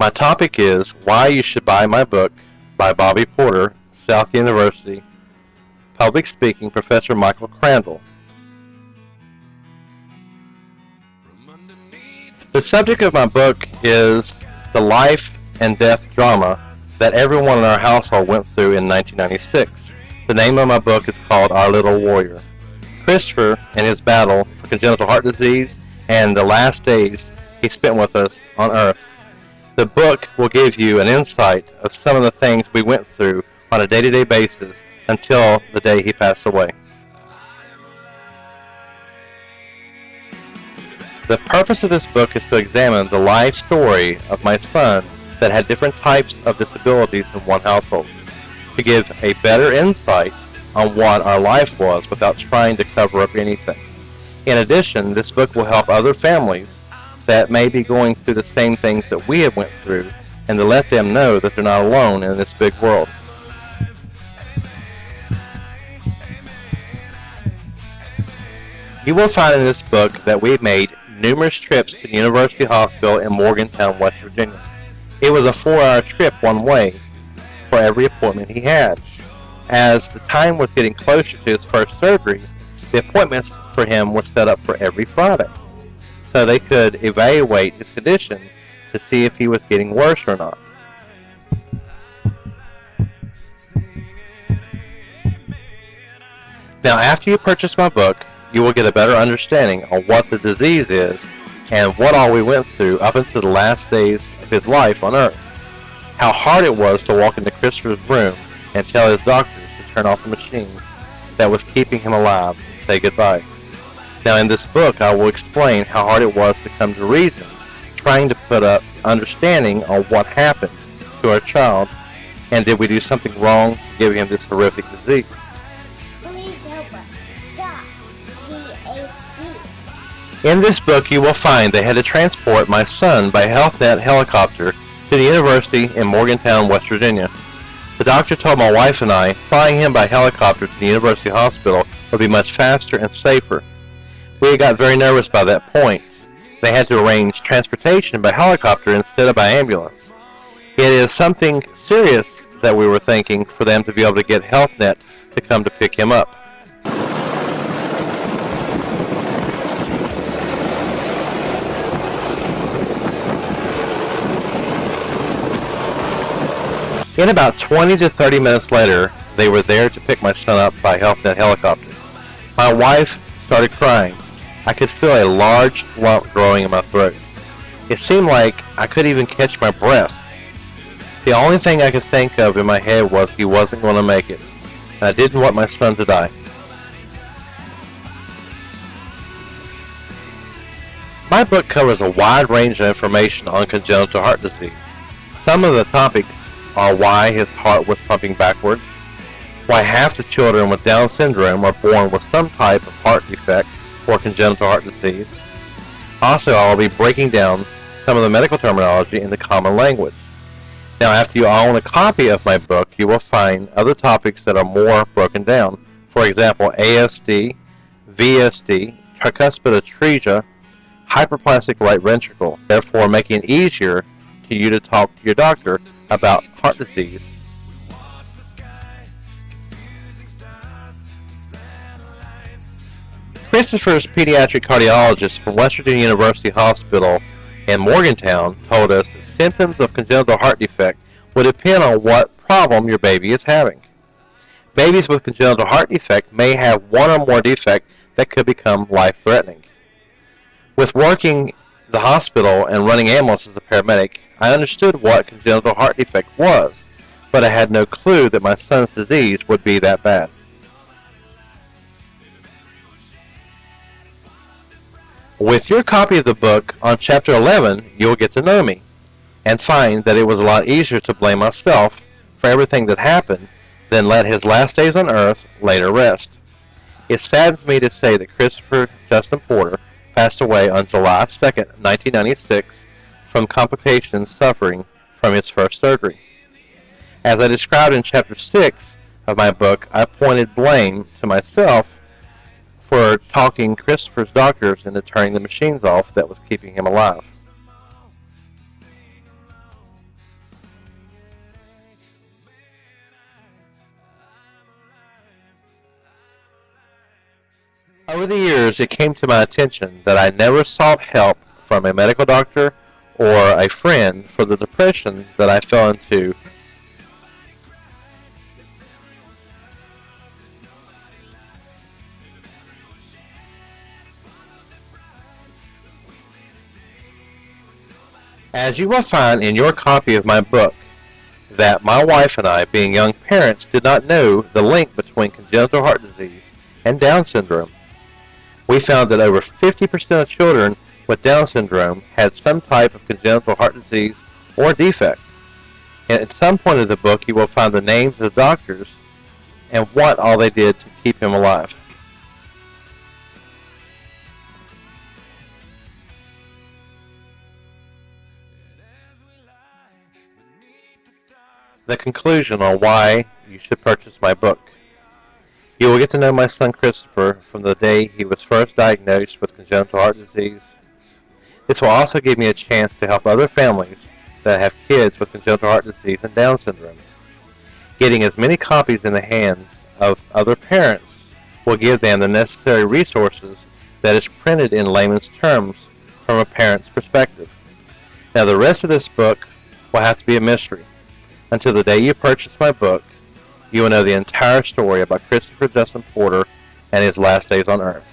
My topic is Why You Should Buy My Book by Bobby Porter, South University, Public Speaking Professor Michael Crandall. The subject of my book is the life and death drama that everyone in our household went through in 1996. The name of my book is called Our Little Warrior. Christopher and his battle for congenital heart disease and the last days he spent with us on Earth. The book will give you an insight of some of the things we went through on a day-to-day basis until the day he passed away. The purpose of this book is to examine the life story of my son that had different types of disabilities in one household, to give a better insight on what our life was without trying to cover up anything. In addition, this book will help other families that may be going through the same things that we have went through, and to let them know that they're not alone in this big world. You will find in this book that we've made numerous trips to the University Hospital in Morgantown, West Virginia. It was a 4-hour trip one way for every appointment he had. As the time was getting closer to his first surgery, the appointments for him were set up for every Friday, so they could evaluate his condition to see if he was getting worse or not. Now, after you purchase my book, you will get a better understanding of what the disease is and what all we went through up until the last days of his life on Earth. How hard it was to walk into Christopher's room and tell his doctors to turn off the machines that was keeping him alive and say goodbye. Now, in this book, I will explain how hard it was to come to reason, trying to put up understanding on what happened to our child, and did we do something wrong to give him this horrific disease. Please help us. God, C-A-D. In this book, you will find they had to transport my son by HealthNet helicopter to the university in Morgantown, West Virginia. The doctor told my wife and I flying him by helicopter to the university hospital would be much faster and safer. We got very nervous by that point. They had to arrange transportation by helicopter instead of by ambulance. It is something serious that we were thinking for them to be able to get HealthNet to come to pick him up. In about 20 to 30 minutes later, they were there to pick my son up by HealthNet helicopter. My wife started crying. I could feel a large lump growing in my throat. It seemed like I couldn't even catch my breath. The only thing I could think of in my head was he wasn't going to make it, and I didn't want my son to die. My book covers a wide range of information on congenital heart disease. Some of the topics are why his heart was pumping backwards, why half the children with Down syndrome are born with some type of heart defect or congenital heart disease. Also, I will be breaking down some of the medical terminology in the common language. Now, after you own a copy of my book, you will find other topics that are more broken down. For example, ASD, VSD, tricuspid atresia, hyperplastic right ventricle, therefore making it easier for you to talk to your doctor about heart disease. Christopher's pediatric cardiologist from West Virginia University Hospital in Morgantown told us that symptoms of congenital heart defect would depend on what problem your baby is having. Babies with congenital heart defect may have one or more defects that could become life-threatening. With working the hospital and running ambulance as a paramedic, I understood what congenital heart defect was, but I had no clue that my son's disease would be that bad. With your copy of the book, on Chapter 11, you'll get to know me and find that it was a lot easier to blame myself for everything that happened than let his last days on Earth later rest. It saddens me to say that Christopher Justin Porter passed away on July 2nd, 1996 from complications suffering from his first surgery. As I described in Chapter 6 of my book, I pointed blame to myself for talking Christopher's doctors into turning the machines off that was keeping him alive. Over the years, it came to my attention that I never sought help from a medical doctor or a friend for the depression that I fell into. As you will find in your copy of my book, that my wife and I, being young parents, did not know the link between congenital heart disease and Down syndrome. We found that over 50% of children with Down syndrome had some type of congenital heart disease or defect. And at some point of the book, you will find the names of the doctors and what all they did to keep him alive. The conclusion on why you should purchase my book. You will get to know my son Christopher from the day he was first diagnosed with congenital heart disease. This will also give me a chance to help other families that have kids with congenital heart disease and Down syndrome. Getting as many copies in the hands of other parents will give them the necessary resources that is printed in layman's terms from a parent's perspective. Now the rest of this book will have to be a mystery. Until the day you purchase my book, you will know the entire story about Christopher Justin Porter and his last days on earth.